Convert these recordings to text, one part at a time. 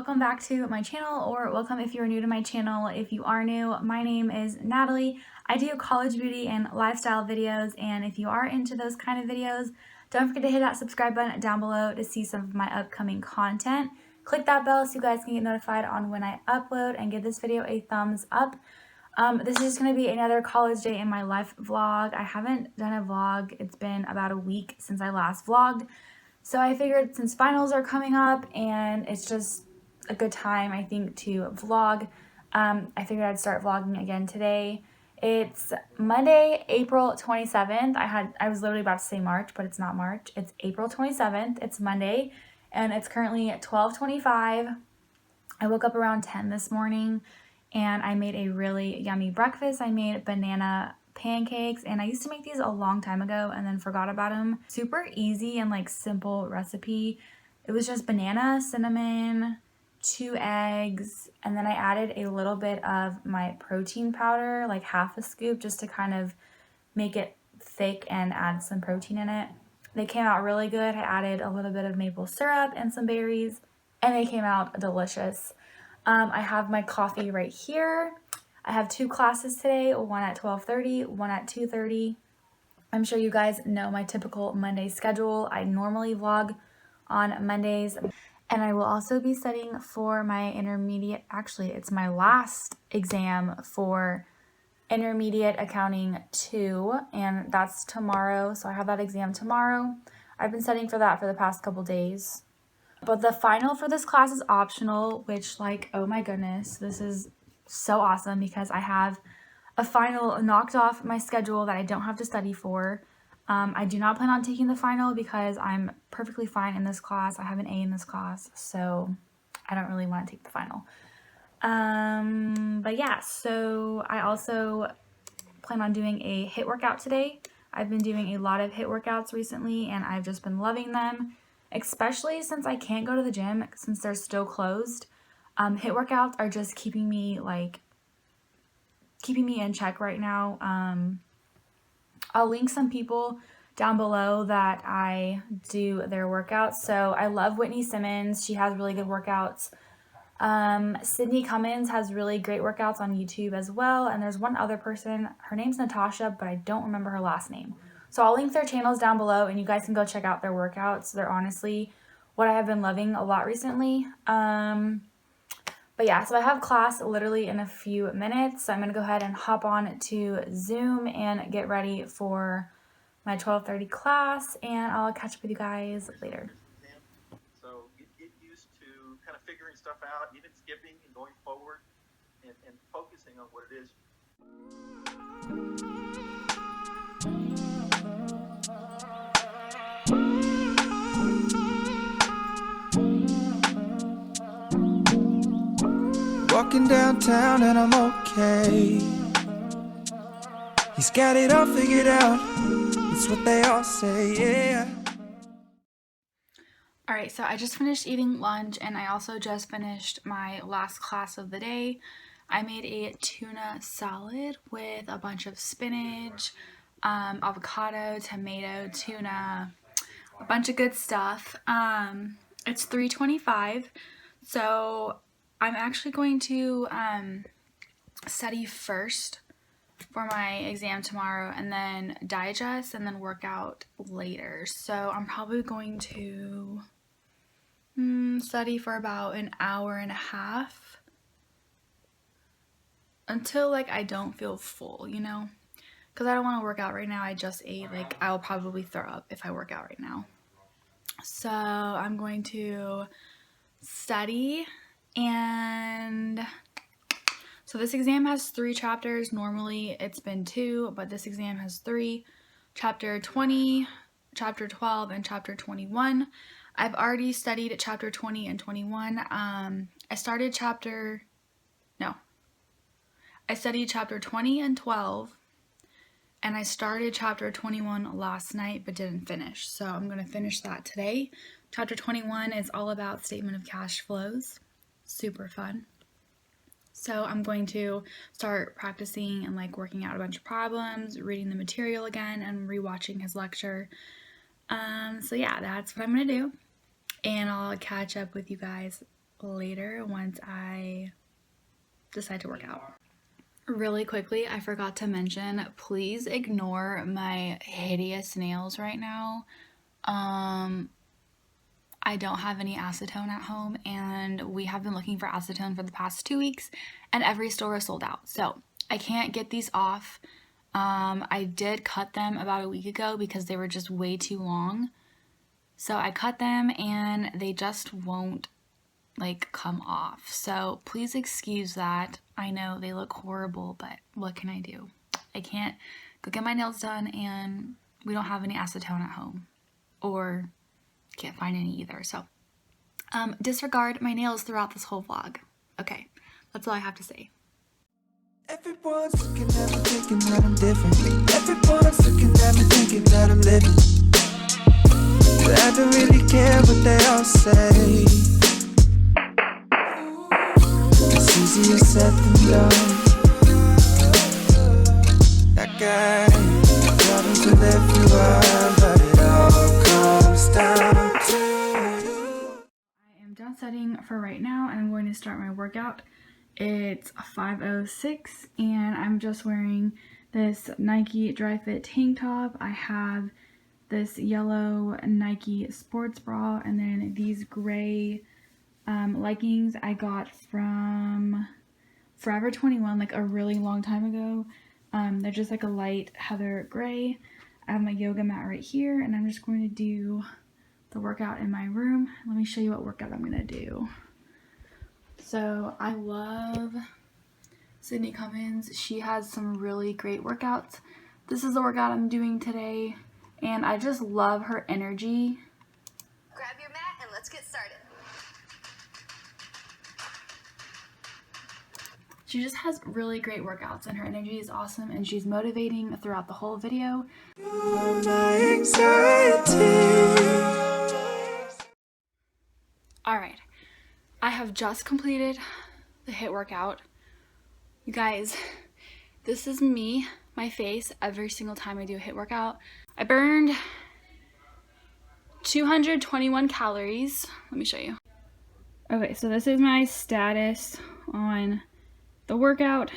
welcome back to my channel, or welcome if you're new to my channel. If you are new, my name is Natalie. I do college beauty and lifestyle videos, and if you are into those kind of videos, don't forget to hit that subscribe button down below to see some of my upcoming content. Click that bell so you guys can get notified on when I upload, and give this video a thumbs up. This is just going to be another college day in my life vlog. I haven't done a vlog. It's been about a week since I last vlogged. So I figured since finals are coming up and it's just a good time, I think, to vlog, I figured I'd start vlogging again today. It's Monday, April 27th. I was literally about to say March, but it's not March. It's April 27th. It's Monday, and it's currently 12:25. I woke up around 10 this morning, and I made a really yummy breakfast. I made banana pancakes, and I used to make these a long time ago and then forgot about them. Super easy and like simple recipe. It was just banana, cinnamon, 2 eggs, and then I added a little bit of my protein powder, like half a scoop, just to kind of make it thick and add some protein in it. They came out really good. I added a little bit of maple syrup and some berries, and they came out delicious. I have my coffee right here. I have 2 classes today, one at 12:30, one at 2:30. I'm sure you guys know my typical Monday schedule. I normally vlog on Mondays, and I will also be studying for my intermediate, actually it's my last exam for intermediate accounting 2, and that's tomorrow. So I have that exam tomorrow. I've been studying for that for the past couple days. But the final for this class is optional, which, like, oh my goodness, this is so awesome because I have a final knocked off my schedule that I don't have to study for. I do not plan on taking the final because I'm perfectly fine in this class. I have an A in this class, so I don't really want to take the final. But yeah, so I also plan on doing a HIIT workout today. I've been doing a lot of HIIT workouts recently, and I've just been loving them, especially since I can't go to the gym since they're still closed. HIIT workouts are just keeping me in check right now. I'll link some people down below that I do their workouts. So I love Whitney Simmons. She has really good workouts. Sydney Cummings has really great workouts on YouTube as well. And there's one other person, her name's Natasha, but I don't remember her last name. So I'll link their channels down below, and you guys can go check out their workouts. They're honestly what I have been loving a lot recently. But yeah, so I have class literally in a few minutes. So I'm going to go ahead and hop on to Zoom and get ready for my 12:30 class, and I'll catch up with you guys later. So get used to kind of figuring stuff out, even skipping and going forward, and focusing on what it is. Walking downtown and I'm okay. He's got it all figured out. It's what they all say, yeah. Alright, so I just finished eating lunch, and I also just finished my last class of the day. I made a tuna salad with a bunch of spinach, avocado, tomato, tuna, a bunch of good stuff. It's 3:25, so I'm actually going to study first for my exam tomorrow, and then digest, and then work out later. So I'm probably going to study for about an hour and a half until like I don't feel full, you know, because I don't want to work out right now. I just ate. Like, I'll probably throw up if I work out right now. So I'm going to study. And so this exam has 3 chapters. Normally it's been 2, but this exam has 3. Chapter 20, Chapter 12, and Chapter 21. I've already studied Chapter 20 and 21. I studied Chapter 20 and 12, and I started Chapter 21 last night but didn't finish. So I'm going to finish that today. Chapter 21 is all about statement of cash flows. Super fun. So I'm going to start practicing and like working out a bunch of problems, reading the material again, and rewatching his lecture. So yeah, that's what I'm gonna do, and I'll catch up with you guys later once I decide to work out. Really quickly, I forgot to mention, please ignore my hideous nails right now. I don't have any acetone at home, and we have been looking for acetone for the past 2 weeks, and every store is sold out. So I can't get these off. I did cut them about a week ago because they were just way too long. So I cut them and they just won't like come off. So please excuse that. I know they look horrible, but what can I do? I can't go get my nails done and we don't have any acetone at home, or can't find any either. So disregard my nails throughout this whole vlog. Okay, that's all I have to say. Everyone's looking at me thinking that I'm different. Everyone's looking at me thinking that I'm living. But I don't really care what they all say. It's easier said than done. That guy trying to live you up, but it all comes down to you. I am done studying for right now and I'm going to start my workout. It's 5:06 and I'm just wearing this Nike Dry Fit tank top. I have this yellow Nike sports bra and then these gray leggings I got from Forever 21 like a really long time ago. They're just like a light heather gray. I have my yoga mat right here and I'm just going to do the workout in my room. Let me show you what workout I'm going to do. So I love Sydney Cummings. She has some really great workouts. This is the workout I'm doing today, and I just love her energy. Grab your mat and let's get started. She just has really great workouts, and her energy is awesome, and she's motivating throughout the whole video. You're my anxiety. Alright, I have just completed the HIIT workout. You guys, this is me, my face, every single time I do a HIIT workout. I burned 221 calories. Let me show you. Okay, so this is my status on the workout.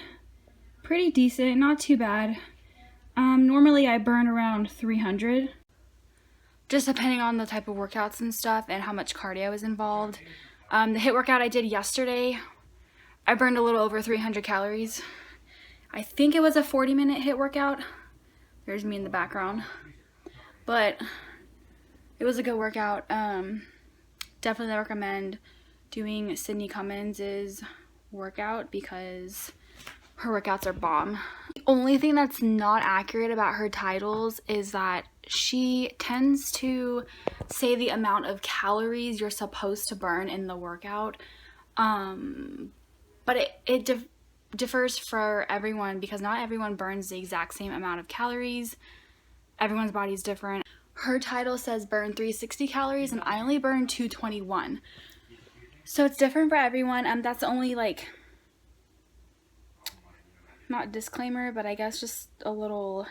Pretty decent, not too bad. Normally I burn around 300. Just depending on the type of workouts and stuff and how much cardio is involved. The HIIT workout I did yesterday, I burned a little over 300 calories. I think it was a 40-minute HIIT workout. There's me in the background. But it was a good workout. Definitely recommend doing Sydney Cummings' workout because her workouts are bomb. The only thing that's not accurate about her titles is that she tends to say the amount of calories you're supposed to burn in the workout. But it differs for everyone because not everyone burns the exact same amount of calories. Everyone's body is different. Her title says burn 360 calories and I only burn 221. So it's different for everyone. That's the only like, not disclaimer, but I guess just a little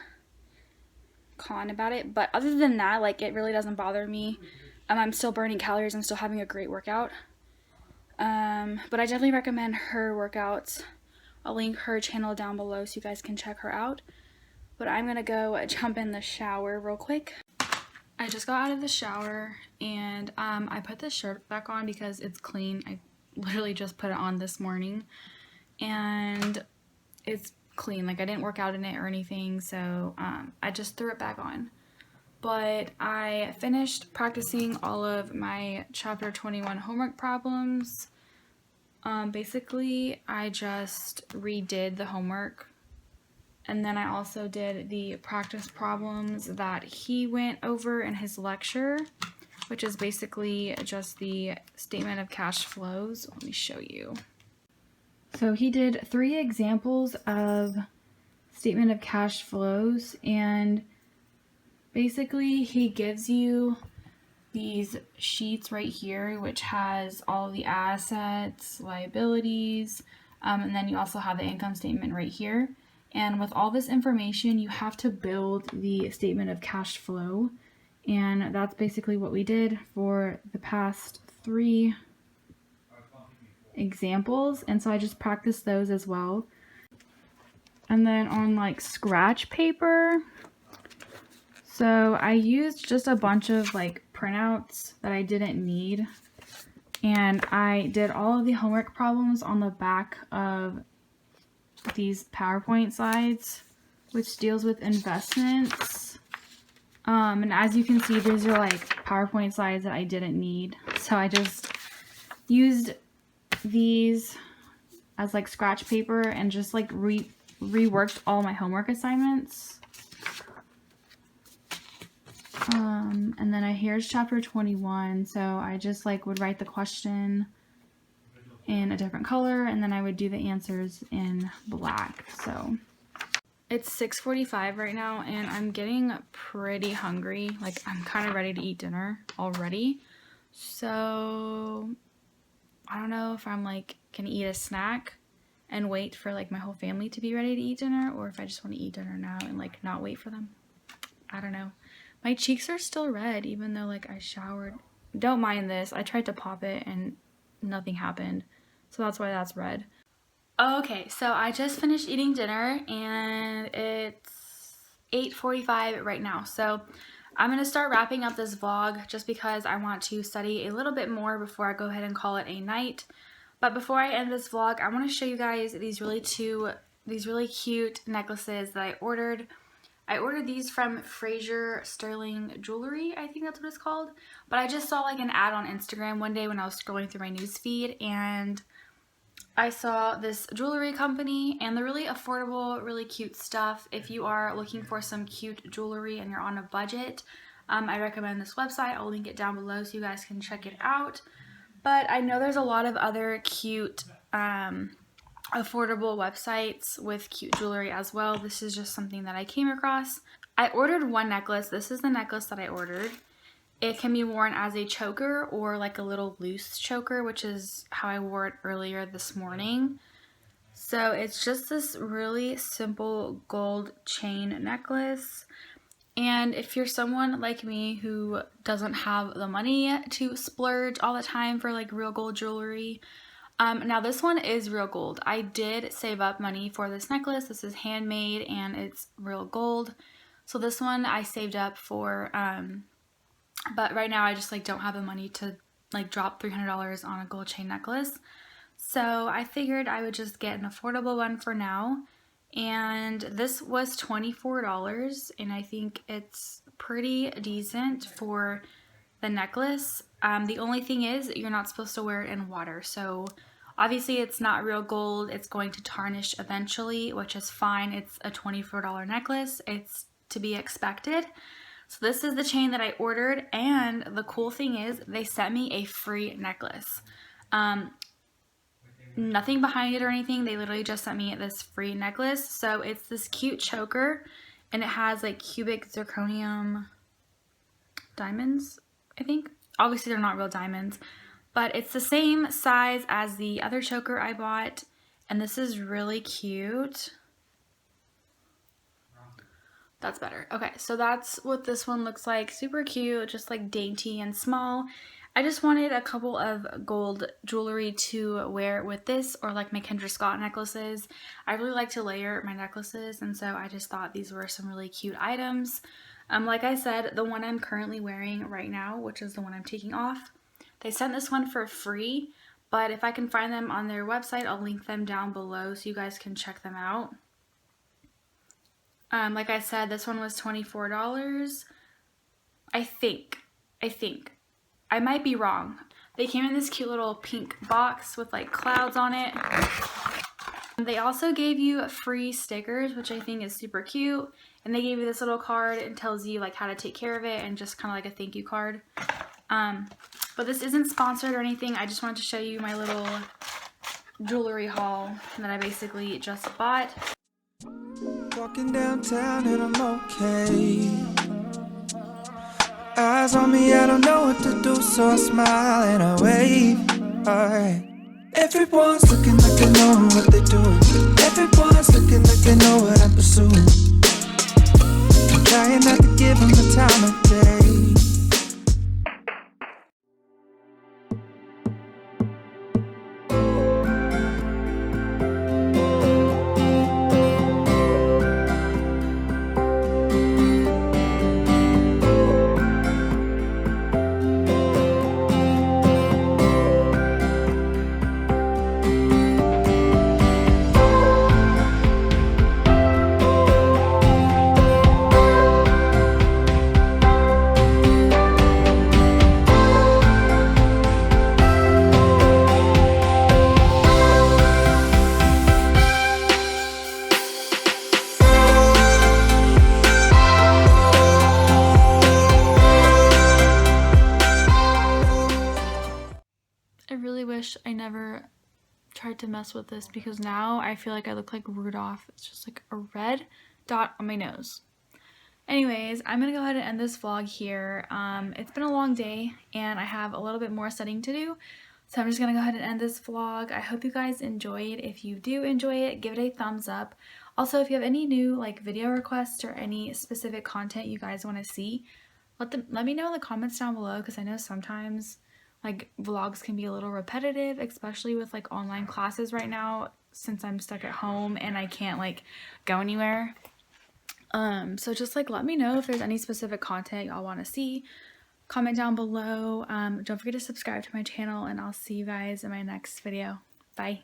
con about it. But other than that, like, it really doesn't bother me. I'm still burning calories. I'm still having a great workout. But I definitely recommend her workouts. I'll link her channel down below so you guys can check her out. But I'm gonna go jump in the shower real quick. I just got out of the shower and I put this shirt back on because it's clean. I literally just put it on this morning and it's clean. Like, I didn't work out in it or anything, so I just threw it back on. But I finished practicing all of my chapter 21 homework problems. Basically, I just redid the homework. And then I also did the practice problems that he went over in his lecture, which is basically just the statement of cash flows. Let me show you. So he did 3 examples of statement of cash flows, and basically he gives you these sheets right here, which has all the assets, liabilities, and then you also have the income statement right here. And with all this information, you have to build the statement of cash flow. And that's basically what we did for the past 3 examples, and so I just practiced those as well. And then on like scratch paper, so I used just a bunch of like printouts that I didn't need, and I did all of the homework problems on the back of these PowerPoint slides, which deals with investments. And as you can see, these are like PowerPoint slides that I didn't need, so I just used these as like scratch paper and just like reworked all my homework assignments. And then here's chapter 21, so I just like would write the question in a different color, and then I would do the answers in black. So it's 6:45 right now, and I'm getting pretty hungry. Like, I'm kind of ready to eat dinner already. So I don't know if I'm like gonna eat a snack and wait for like my whole family to be ready to eat dinner, or if I just want to eat dinner now and like not wait for them. I don't know. My cheeks are still red even though like I showered. Don't mind this. I tried to pop it and nothing happened. So that's why that's red. Okay, so I just finished eating dinner and it's 8:45 right now. So I'm going to start wrapping up this vlog just because I want to study a little bit more before I go ahead and call it a night. But before I end this vlog, I want to show you guys these really cute necklaces that I ordered. I ordered these from Fraser Sterling Jewelry, I think that's what it's called. But I just saw like an ad on Instagram one day when I was scrolling through my news feed, and I saw this jewelry company, and they're really affordable, really cute stuff. If you are looking for some cute jewelry and you're on a budget, I recommend this website. I'll link it down below so you guys can check it out. But I know there's a lot of other cute, affordable websites with cute jewelry as well. This is just something that I came across. I ordered one necklace. This is the necklace that I ordered. It can be worn as a choker or like a little loose choker, which is how I wore it earlier this morning. So it's just this really simple gold chain necklace. And if you're someone like me who doesn't have the money to splurge all the time for like real gold jewelry, now this one is real gold. I did save up money for this necklace. This is handmade and it's real gold. So this one I saved up for, but right now I just like don't have the money to like drop $300 on a gold chain necklace. So I figured I would just get an affordable one for now. And this was $24, and I think it's pretty decent for the necklace. The only thing is you're not supposed to wear it in water. So obviously it's not real gold. It's going to tarnish eventually, which is fine. It's a $24 necklace. It's to be expected. So this is the chain that I ordered, and the cool thing is they sent me a free necklace. Nothing behind it or anything. They literally just sent me this free necklace. So it's this cute choker, and it has like cubic zirconium diamonds, I think. Obviously they're not real diamonds, but it's the same size as the other choker I bought, and this is really cute. That's better. Okay, so that's what this one looks like. Super cute, just like dainty and small. I just wanted a couple of gold jewelry to wear with this, or like my Kendra Scott necklaces. I really like to layer my necklaces, and so I just thought these were some really cute items. Like I said, the one I'm currently wearing right now, which is the one I'm taking off, they sent this one for free, but if I can find them on their website, I'll link them down below so you guys can check them out. Like I said, this one was $24. I think. I might be wrong. They came in this cute little pink box with like clouds on it. They also gave you free stickers, which I think is super cute. And they gave you this little card and tells you like how to take care of it, and just kind of like a thank you card. But this isn't sponsored or anything. I just wanted to show you my little jewelry haul that I basically just bought. Walking downtown and I'm okay. Eyes on me, I don't know what to do, so I smile and I wave. Alright. Everyone's looking like they know what they're doing. Everyone's looking like they know what I'm pursuing. I'm trying not to give them the time of day. never tried to mess with this because now I feel like I look like Rudolph. It's just like a red dot on my nose. Anyways, I'm gonna go ahead and end this vlog here. It's been a long day and I have a little bit more studying to do. So I'm just gonna go ahead and end this vlog. I hope you guys enjoyed. If you do enjoy it, give it a thumbs up. Also, if you have any new like video requests or any specific content you guys want to see, let me know in the comments down below, because I know sometimes like vlogs can be a little repetitive, especially with like online classes right now since I'm stuck at home and I can't like go anywhere. So just like let me know if there's any specific content y'all want to see. Comment down below. Don't forget to subscribe to my channel, and I'll see you guys in my next video. Bye.